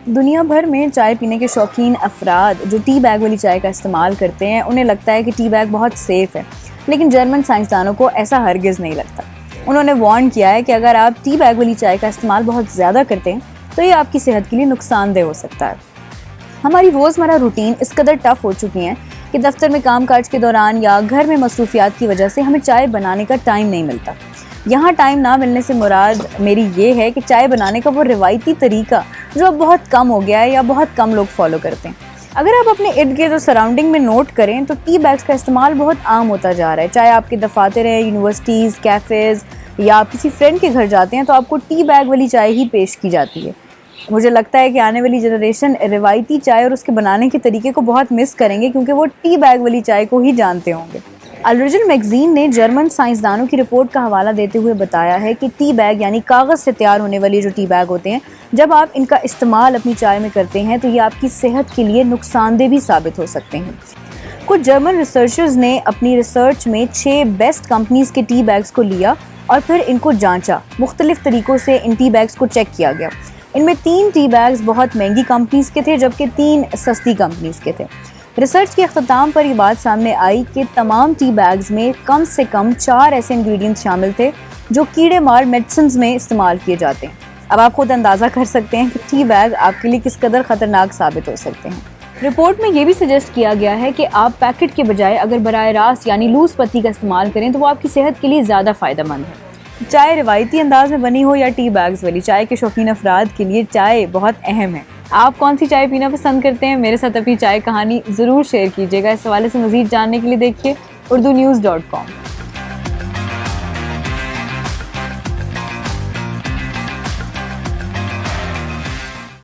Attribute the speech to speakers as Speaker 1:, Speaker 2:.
Speaker 1: दुनिया भर में चाय पीने के शौकीन अफराद जो टी बैग वाली चाय का इस्तेमाल करते हैं, उन्हें लगता है कि टी बैग बहुत सेफ़ है, लेकिन जर्मन साइंसदानों को ऐसा हरगिज़ नहीं लगता। उन्होंने वार्न किया है कि अगर आप टी बैग वाली चाय का इस्तेमाल बहुत ज़्यादा करते हैं तो ये आपकी सेहत के लिए नुकसानदेह हो सकता है। हमारी रोज़मर्रा रूटीन इस कदर टफ हो चुकी हैं कि दफ्तर में कामकाज के दौरान या घर में मसरूफियात की वजह से हमें चाय बनाने का टाइम नहीं मिलता। यहाँ टाइम ना मिलने से मुराद मेरी ये है कि चाय बनाने का वो रिवायती तरीका जो अब बहुत कम हो गया है या बहुत कम लोग फॉलो करते हैं। अगर आप अपने इर्द गिर्द और सराउंडिंग में नोट करें तो टी बैग्स का इस्तेमाल बहुत आम होता जा रहा है। चाहे आपके दफातर हैं, यूनिवर्सिटीज़, कैफ़ेज़ या आप किसी फ्रेंड के घर जाते हैं तो आपको टी बैग वाली चाय ही पेश की जाती है। मुझे लगता है कि आने वाली जनरेशन रिवायती चाय और उसके बनाने के तरीके को बहुत मिस करेंगे, क्योंकि वो टी बैग वाली चाय को ही जानते होंगे। अल-रजल मैगज़ीन ने जर्मन साइंसदानों की रिपोर्ट का हवाला देते हुए बताया है कि टी बैग यानी कागज़ से तैयार होने वाले जो टी बैग होते हैं, जब आप इनका इस्तेमाल अपनी चाय में करते हैं तो ये आपकी सेहत के लिए नुकसानदेह भी साबित हो सकते हैं। कुछ जर्मन रिसर्चर्स ने अपनी रिसर्च में 6 बेस्ट कंपनीज़ के टी बैग्स को लिया और फिर इनको जांचा। मुख्तलिफ तरीक़ों से इन टी बैग्स को चेक किया गया। इनमें 3 टी बैग्स बहुत महंगी कंपनीज़ के थे, जबकि 3 सस्ती कंपनीज़ के थे। रिसर्च के अख्ताम पर ये बात सामने आई कि तमाम टी बैग्स में कम से कम 4 ऐसे इंग्रेडिएंट्स शामिल थे जो कीड़े मार मेडिसिन्स में इस्तेमाल किए जाते हैं। अब आप खुद अंदाज़ा कर सकते हैं कि टी बैग आपके लिए किस कदर ख़तरनाक साबित हो सकते हैं। रिपोर्ट में ये भी सजेस्ट किया गया है कि आप पैकेट के बजाय अगर बराह रास्त यानी लूज़ पत्ती का इस्तेमाल करें तो वो आपकी सेहत के लिए ज़्यादा फ़ायदेमंद है। चाय रिवायती अंदाज में बनी हो या टी बैग्स वाली, चाय के शौकीन अफराद के लिए चाय बहुत अहम है। आप कौन सी चाय पीना पसंद करते हैं? मेरे साथ अपनी चाय कहानी ज़रूर शेयर कीजिएगा। इस हवाले से मज़ीद जानने के लिए देखिए urdunews.com।